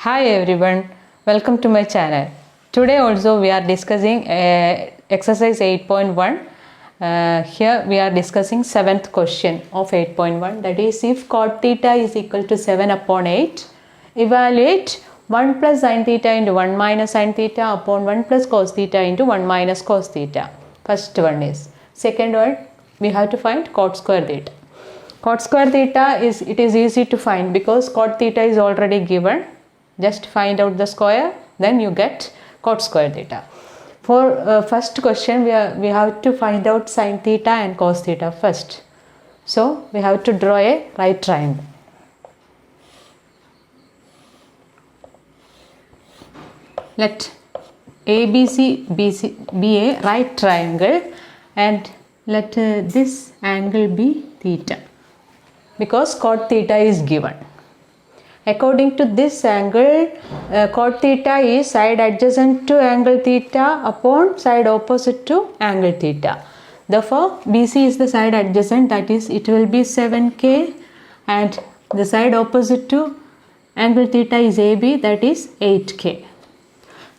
Hi everyone, welcome to my channel. Today also we are discussing exercise 8.1. Here we are discussing 7th question of 8.1, that is, if cot theta is equal to 7 upon 8, evaluate 1 plus sin theta into 1 minus sin theta upon 1 plus cos theta into 1 minus cos theta. First one is. Second one, we have to find cot square theta. Cot square theta is easy to find because cot theta is already given. Just find out the square, then you get cot square theta. For first question, we have to find out sin theta and cos theta first. So we have to draw a right triangle. Let ABC be a right triangle, and let this angle be theta, because cot theta is given. According to this angle, cot theta is side adjacent to angle theta upon side opposite to angle theta. Therefore, BC is the side adjacent, that is, it will be 7K, and the side opposite to angle theta is AB, that is 8K.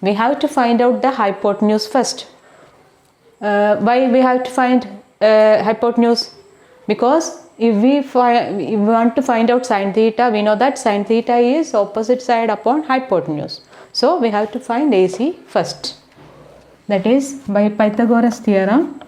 We have to find out the hypotenuse first. Why we have to find hypotenuse? Because if we want to find out sin theta, we know that sin theta is opposite side upon hypotenuse. So we have to find AC first. That is, by Pythagoras theorem,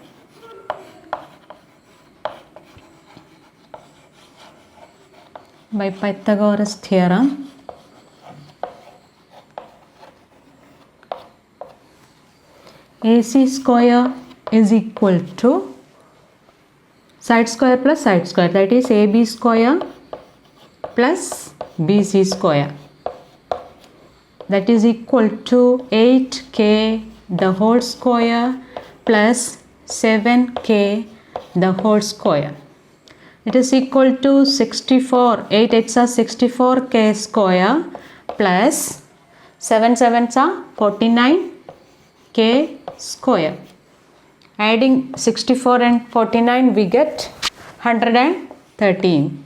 AC square is equal to side square plus side square, that is AB square plus BC square, that is equal to 8K the whole square plus 7K the whole square. It is equal to 64, 8 8s are 64K square plus 7 7s are 49K square. Adding 64 and 49, we get 113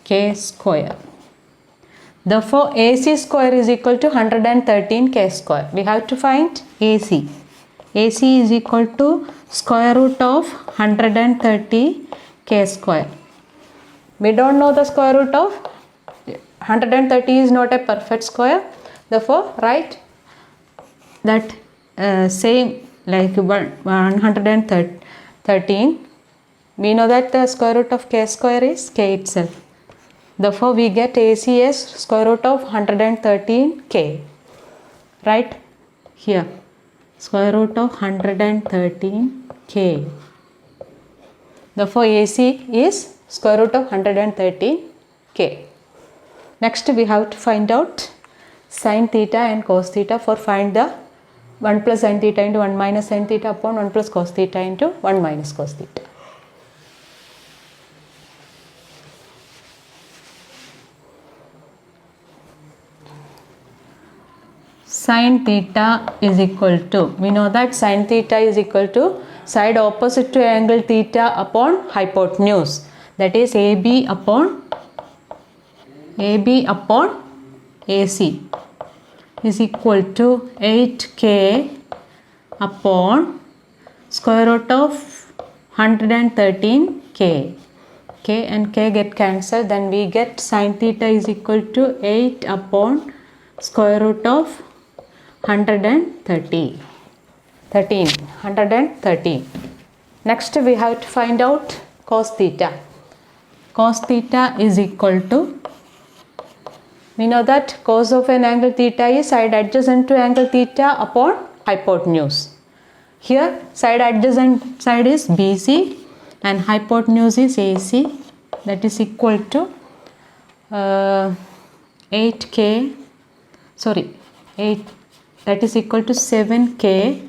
K square. Therefore, AC square is equal to 113 K square. We have to find AC. AC is equal to square root of 130 K square. We don't know the square root of 130 is not a perfect square. Therefore, write that same like 113. We know that the square root of K square is K itself. Therefore, we get AC as square root of 113K. Right here, square root of 113K. Therefore, AC is square root of 113K. Next, we have to find out sin theta and cos theta. For find the 1 plus sin theta into 1 minus sin theta upon 1 plus cos theta into 1 minus cos theta. Sin theta is equal to, we know that sin theta is equal to side opposite to angle theta upon hypotenuse, that is AB upon AC is equal to 8K upon square root of 113K. K and K get cancelled, then we get sin theta is equal to 8 upon square root of 113. Next, we have to find out cos theta. Cos theta is equal to, we know that cos of an angle theta is side adjacent to angle theta upon hypotenuse. Here, side adjacent side is BC and hypotenuse is AC, that is equal to 8, that is equal to 7K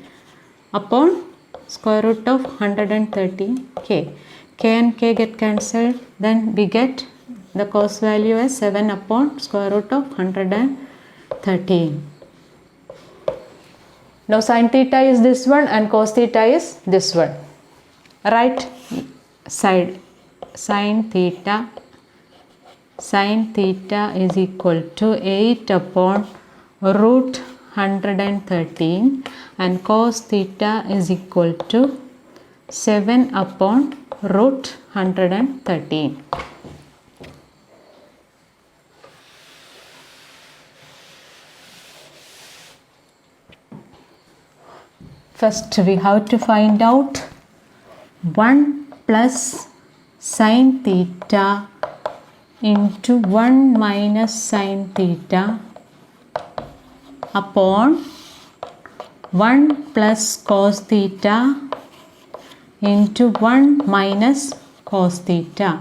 upon square root of 113K. K and K get cancelled, then we get the cos value as 7 upon square root of 113. Now sin theta is this one and cos theta is this one. Right side sin theta Sin theta is equal to 8 upon root 113 and cos theta is equal to 7 upon root 113. First we have to find out 1 plus sin theta into 1 minus sin theta upon 1 plus cos theta into 1 minus cos theta.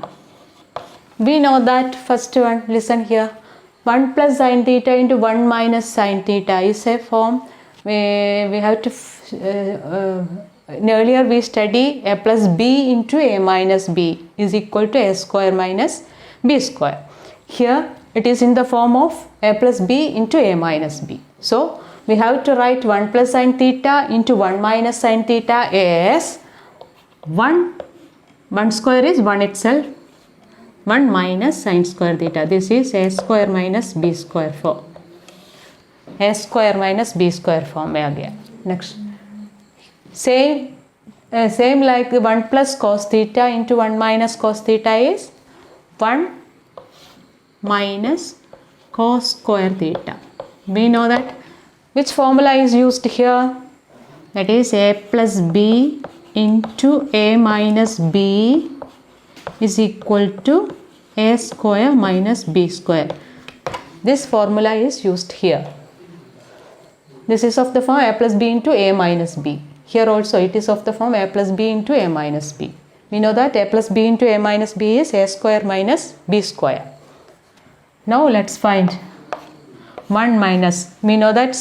We know that first one, listen here, 1 plus sin theta into 1 minus sin theta is a form we have to earlier we study a plus b into a minus b is equal to a square minus b square. Here it is in the form of a plus b into a minus b. So we have to write 1 plus sin theta into 1 minus sin theta as 1 square is 1 itself, 1 minus sin square theta. This is a square minus b square form. A square minus b square form again. Next, same like 1 plus cos theta into 1 minus cos theta is 1 minus cos square theta. We know that which formula is used here, that is a plus b into a minus b is equal to a square minus b square. This formula is used here. This is of the form a plus b into a minus b. Here also it is of the form a plus b into a minus b. We know that a plus b into a minus b is a square minus b square. Now let's find 1 minus. We know that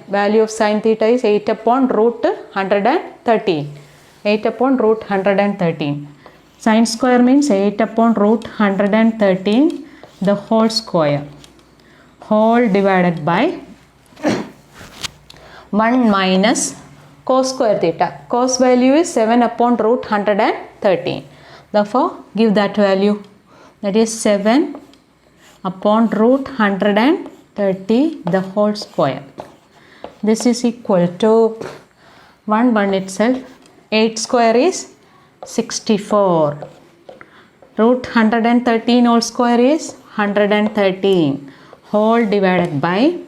value of sin theta is 8 upon root 113. 8 upon root 113. Sin square means 8 upon root 113 the whole square. Whole divided by 1 minus cos square theta. Cos value is 7 upon root 113. Therefore, give that value. That is 7 upon root 130 the whole square. This is equal to 1 itself. 8 square is 64. Root 113 whole square is 113. Whole divided by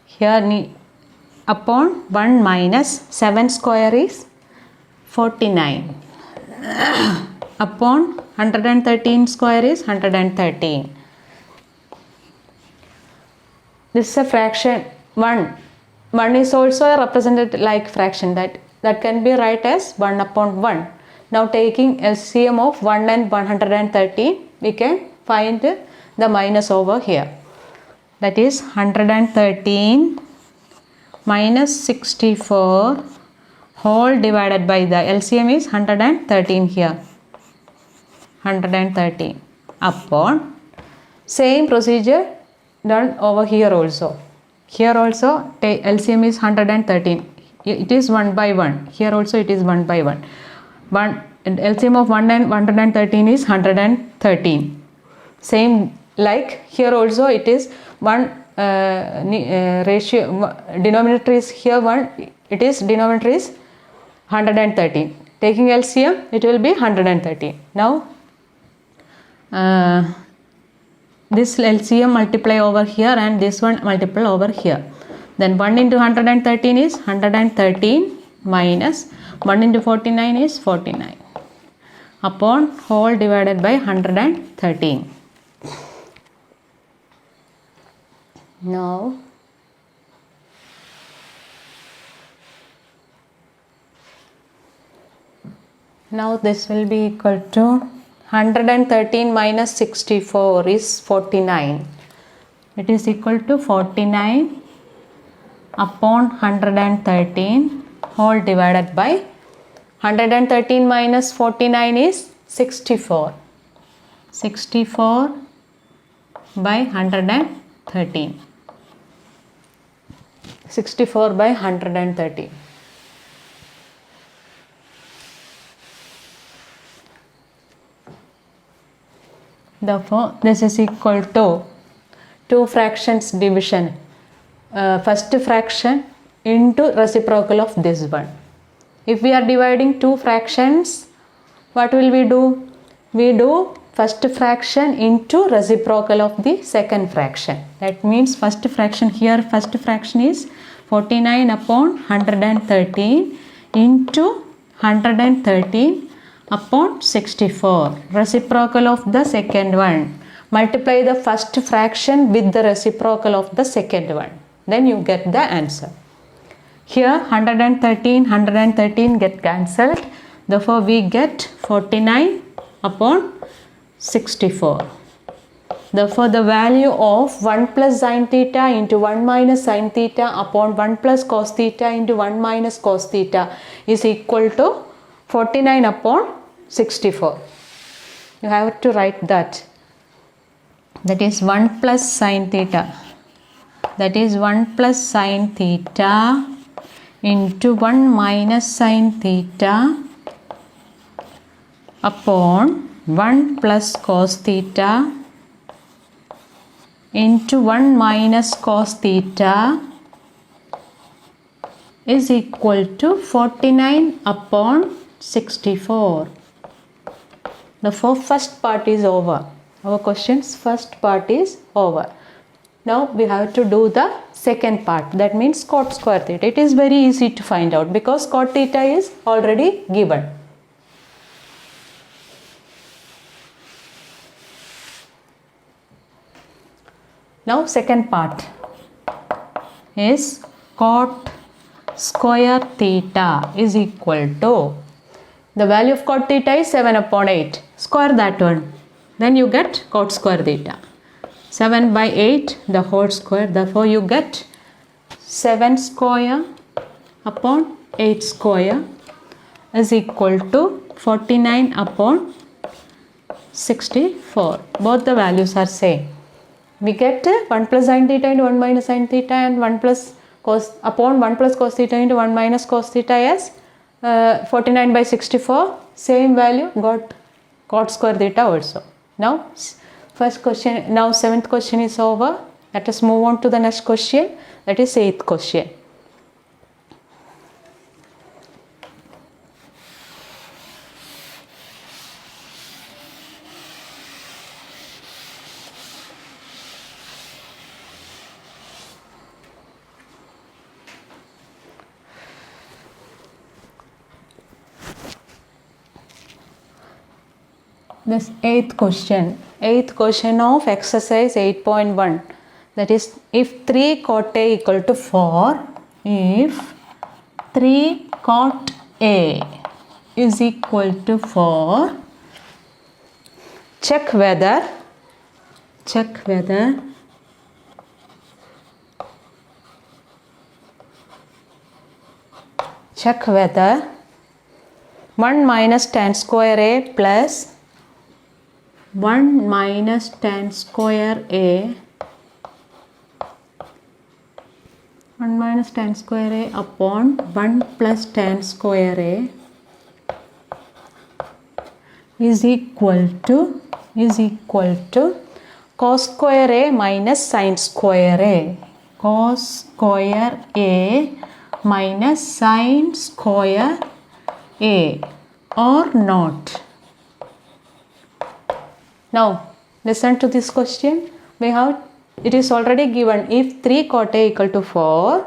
here upon 1 minus 7 square is 49 upon 113 square is 113. This is a fraction 1. 1 is also represented like fraction that can be write as 1 upon 1. Now taking LCM of 1 and 113 we can find the minus over here. That is 113 minus 64 whole divided by the LCM is 113 here. 113 upon same procedure done over here also. Here also LCM is 113. It is 1 by 1. Here also it is 1 by 1. LCM of 1 and 113 is 113. Same like here also it is 1 ratio denominator is here 1, it is denominator is 113. Taking LCM it will be 113. Now this LCM multiply over here and this one multiply over here. Then 1 into 113 is 113 minus 1 into 49 is 49 upon whole divided by 113. Now this will be equal to 113 minus 64 is 49. It is equal to 49 upon 113 whole divided by 113 minus 49 is 64. 64 by 113. 64 by 113. Therefore, this is equal to 2 fractions division. First fraction into reciprocal of this one. If we are dividing 2 fractions, what will we do? We do first fraction into reciprocal of the second fraction. That means first fraction here, first fraction is 49 upon 113 into 113 upon 64. Reciprocal of the second one. Multiply the first fraction with the reciprocal of the second one. Then you get the answer. Here 113 get cancelled. Therefore, we get 49 upon 64. Therefore, the value of 1 plus sin theta into 1 minus sin theta upon 1 plus cos theta into 1 minus cos theta is equal to 49 upon 64. You have to write that. That is 1 plus sin theta. That is 1 plus sin theta into 1 minus sin theta upon 1 plus cos theta into 1 minus cos theta is equal to 49 upon 64. The first part is over. Our question's first part is over. Now we have to do the second part, that means cot square theta. It is very easy to find out because cot theta is already given. Now second part is cot square theta is equal to, the value of cot theta is 7 upon 8. Square that one. Then you get cot square theta. 7 by 8 the whole square. Therefore, you get 7 square upon 8 square is equal to 49 upon 64. Both the values are same. We get 1 plus sin theta into 1 minus sin theta and 1 plus cos upon 1 plus cos theta into 1 minus cos theta as 49 by 64. Same value got cot square theta also. Now first question, now 7th question is over. Let us move on to the next question, that is 8th question. This 8th question of exercise 8.1, that is if 3 cot A equal to 4, if 3 cot A is equal to 4, check whether 1 minus tan square A plus 1 minus tan square A 1 minus tan square A upon 1 plus tan square A is equal to cos square A minus sin square A. Cos square A minus sin square A or not. Now listen to this question. It is already given, if 3 cot A equal to 4,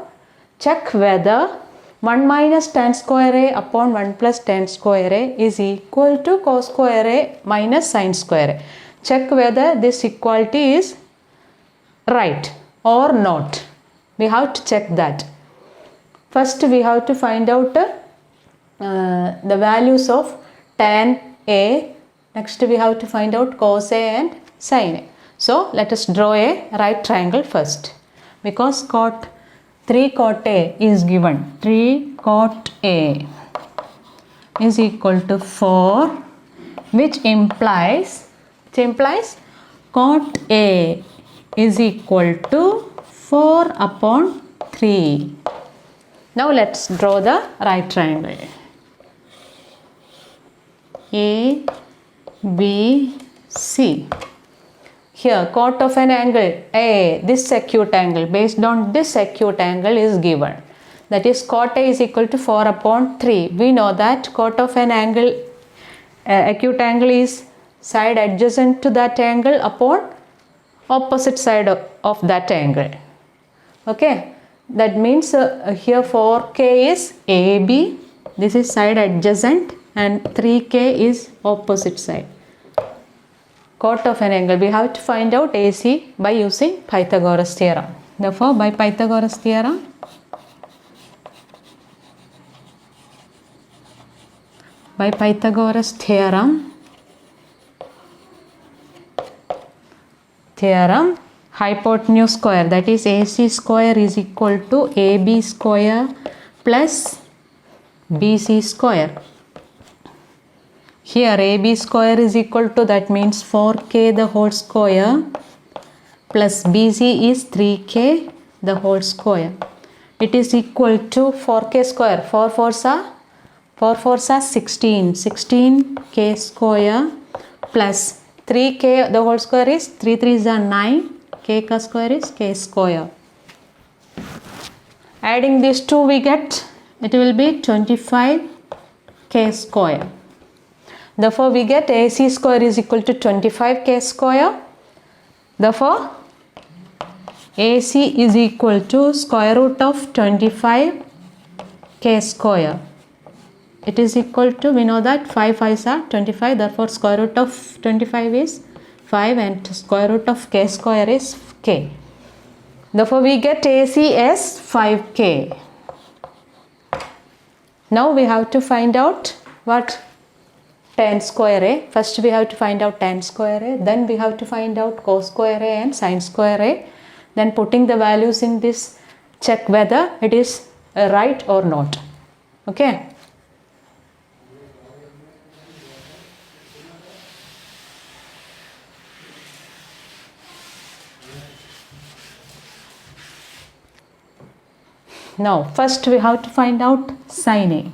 check whether 1 minus tan square A upon 1 plus tan square A is equal to cos square A minus sin square A. Check whether this equality is right or not. We have to check that. First we have to find out the values of tan A. Next we have to find out cos A and sin A. So let us draw a right triangle first, because 3 cot A is given. 3 cot A is equal to 4, which implies cot A is equal to 4 upon 3. Now let's draw the right triangle. A, B, C. here cot of an angle A, this acute angle, based on this acute angle is given. That is cot A is equal to 4 upon 3. We know that cot of an angle, acute angle is side adjacent to that angle upon opposite side of that angle. Okay, that means here 4K is AB, this is side adjacent, and 3K is opposite side. Cot of an angle, we have to find out AC by using Pythagoras theorem. Therefore, by Pythagoras theorem, hypotenuse square, that is AC square is equal to AB square plus BC square. Here AB square is equal to, that means 4K the whole square plus BC is 3K the whole square. It is equal to 4K square, 4 fours are 16, 16K square plus 3K the whole square is 3 3s are 9, K ka square is K square. Adding these two we get, it will be 25K square. Therefore, we get AC square is equal to 25K square. Therefore, AC is equal to square root of 25K square. It is equal to, we know that 5 5s are 25, therefore square root of 25 is 5 and square root of K square is K. Therefore, we get AC as 5K. Now we have to find out what? Tan square A. First we have to find out tan square A, then we have to find out cos square A and sin square A. Then putting the values in this, check whether it is right or not. Okay. Now first we have to find out sin A.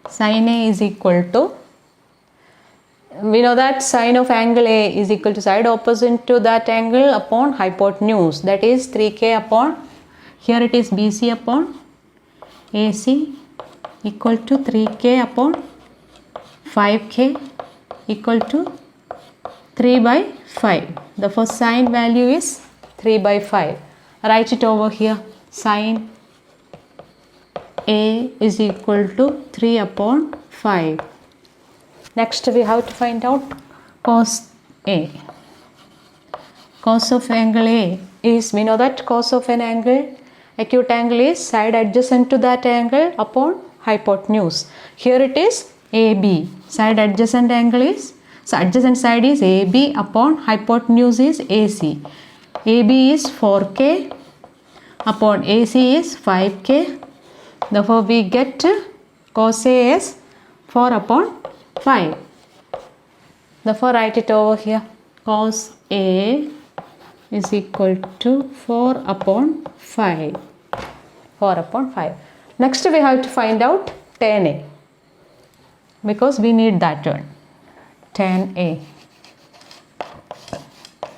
Sin A is equal to, we know that sine of angle A is equal to side opposite to that angle upon hypotenuse, that is 3K upon, here it is BC upon AC equal to 3K upon 5K equal to 3 by 5. The first sine value is 3 by 5. Write it over here. Sine A is equal to 3 upon 5. Next we have to find out cos A. Cos of angle A is, we know that cos of an angle, acute angle is side adjacent to that angle upon hypotenuse. Here it is AB. Side adjacent angle is, so adjacent side is AB upon hypotenuse is AC. AB is 4K upon AC is 5K. Therefore, we get cos A as 4 upon 5. Therefore, write it over here. Cos A is equal to 4 upon 5. 4 upon 5. Next, we have to find out tan A, because we need that one. Tan A.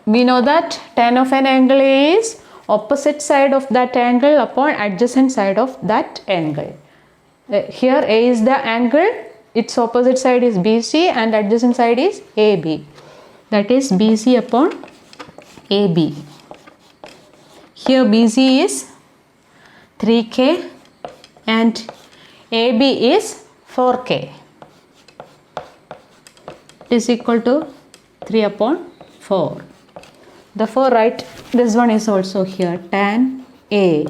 We know that tan of an angle A is opposite side of that angle upon adjacent side of that angle. Here A is the angle, its opposite side is BC and adjacent side is AB. That is BC upon AB. Here BC is 3K and AB is 4K. It is equal to 3 upon 4. Therefore, write this one is also here. Tan A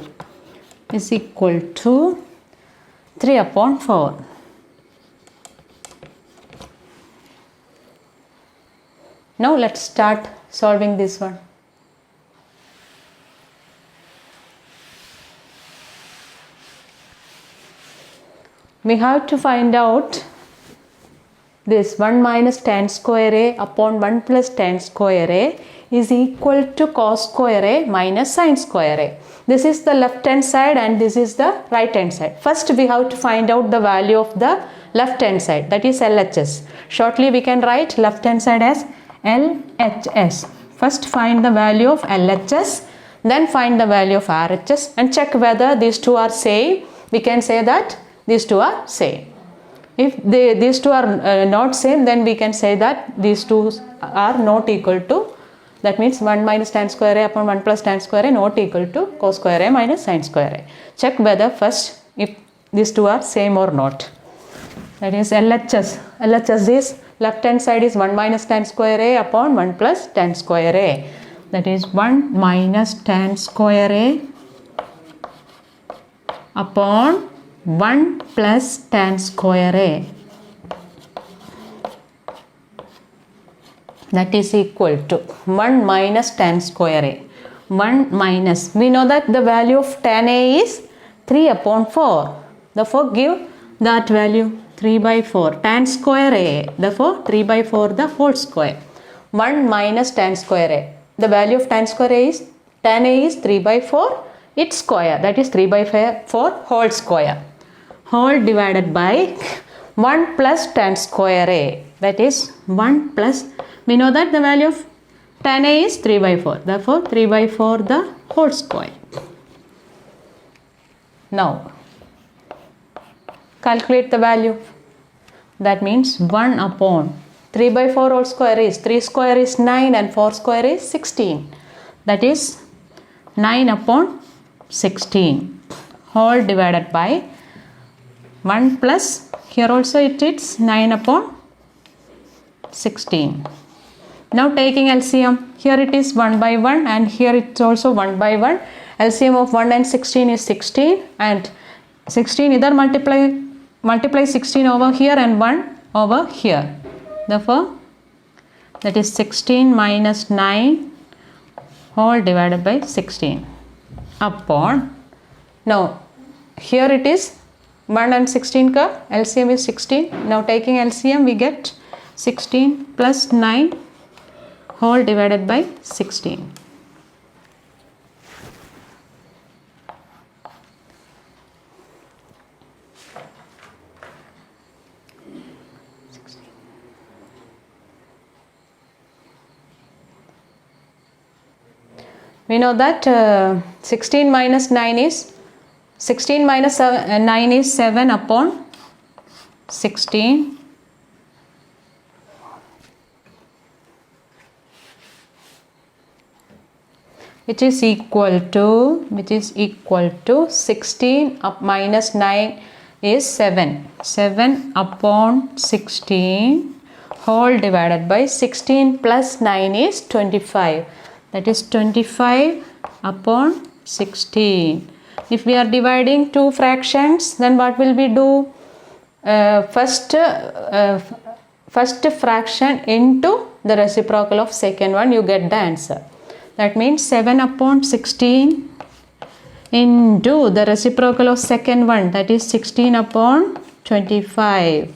is equal to 3 upon 4. Now let's start solving this one. We have to find out this 1 minus tan square A upon 1 plus tan square A is equal to cos square A minus sin square A. This is the left hand side and this is the right hand side. First we have to find out the value of the left hand side, that is LHS. Shortly we can write left hand side as LHS. First find the value of LHS, then find the value of RHS and check whether these two are same. We can say that these two are same. If these two are not same, then we can say that these two are not equal to, that means 1 minus tan square A upon 1 plus tan square A not equal to cos square A minus sin square A. Check whether first if these two are same or not. That is LHS. LHS is left hand side is 1 minus tan square A upon 1 plus tan square A. That is 1 minus tan square A upon 1 plus tan square A. That is equal to 1 minus tan square A. 1 minus, we know that the value of tan A is 3 upon 4. Therefore, give that value 3 by 4. Tan square A, therefore 3 by 4 the whole square. 1 minus tan square A. The value of tan square A is, tan A is 3 by 4, its square, that is 3 by 4 whole square. Whole divided by 1 plus tan square A. That is 1 plus, we know that the value of tan A is 3 by 4. Therefore, 3 by 4 the whole square. Now, calculate the value. That means 1 upon 3 by 4 whole square is, 3 square is 9 and 4 square is 16. That is 9 upon 16 whole divided by 1 plus, here also it is 9 upon 16. Now taking LCM, here it is 1 by 1 and here it's also 1 by 1. LCM of 1 and 16 is 16 and 16 either multiply 16 over here and 1 over here. Therefore, that is 16 minus 9 whole divided by 16 upon, now here it is 1 and 16 ka LCM is 16. Now taking LCM we get 16 plus 9 whole divided by 16. We know that 16 minus 9 is, 16 minus 9 is 7 upon 16. Which is equal to 16 up minus 9 is 7. 7 upon 16 whole divided by 16 plus 9 is 25. That is 25 upon 16. If we are dividing two fractions, then what will we do? First fraction into the reciprocal of second one, you get the answer. That means 7 upon 16 into the reciprocal of second one, that is 16 upon 25.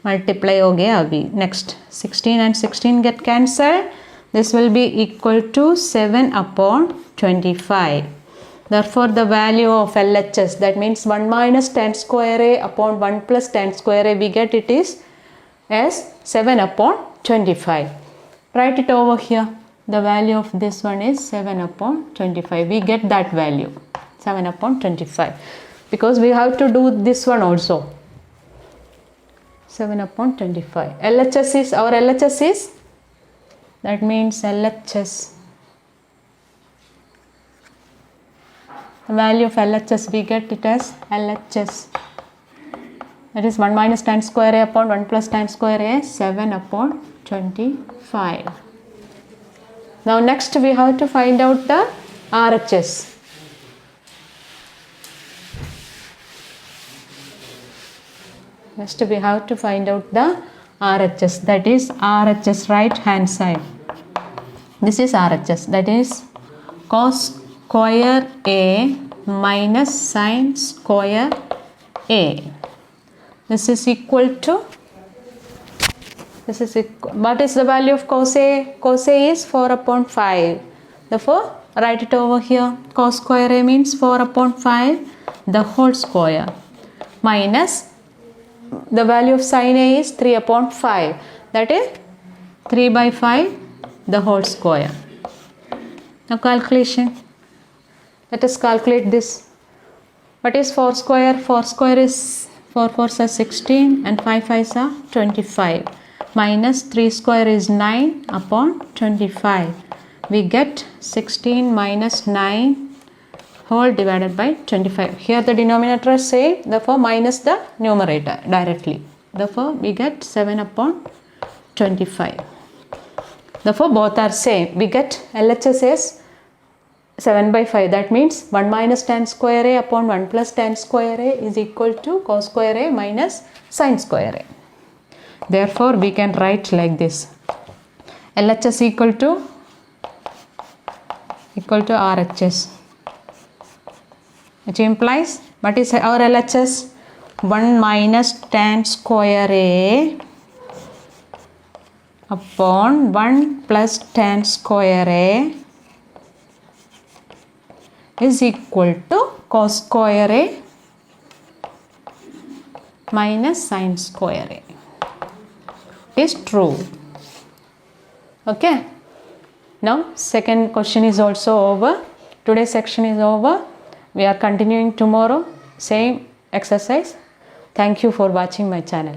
Multiply ho gaya abhi. Next 16 and 16 get cancelled. This will be equal to 7 upon 25. Therefore, the value of LHS, that means 1 minus tan square A upon 1 plus tan square A, we get it is as 7 upon 25. Write it over here. The value of this one is 7 upon 25. We get that value 7 upon 25 because we have to do this one also. 7 upon 25. LHS is, our LHS is, that means LHS, the value of LHS, we get it as LHS, that is 1 minus tan square A upon 1 plus tan square A, 7 upon 25. Now next we have to find out the RHS. Next we have to find out the RHS, that is RHS right hand side. This is RHS, that is cos square A minus sin square A. This is equal to, what is the value of cos A? Cos A is 4 upon 5. Therefore, write it over here. Cos square A means 4 upon 5, the whole square, minus the value of sin A is 3 upon 5. That is 3 by 5 the whole square. Now calculation. Let us calculate this. What is 4 square? 4 square is 4 4s are 16 and 5 5s are 25. Minus 3 square is 9 upon 25. We get 16 minus 9 whole divided by 25. Here the denominator is same, therefore minus the numerator directly. Therefore we get 7 upon 25. Therefore both are same. We get LHS as 7 by 5. That means 1 minus tan square A upon 1 plus tan square A is equal to cos square A minus sin square A. Therefore we can write like this. LHS equal to RHS, which implies what is our LHS? 1 minus tan square A upon 1 plus tan square A is equal to cos square A minus sin square A. Is true. Okay. Now second question is also over. Today's section is over. We are continuing tomorrow. Same exercise. Thank you for watching my channel.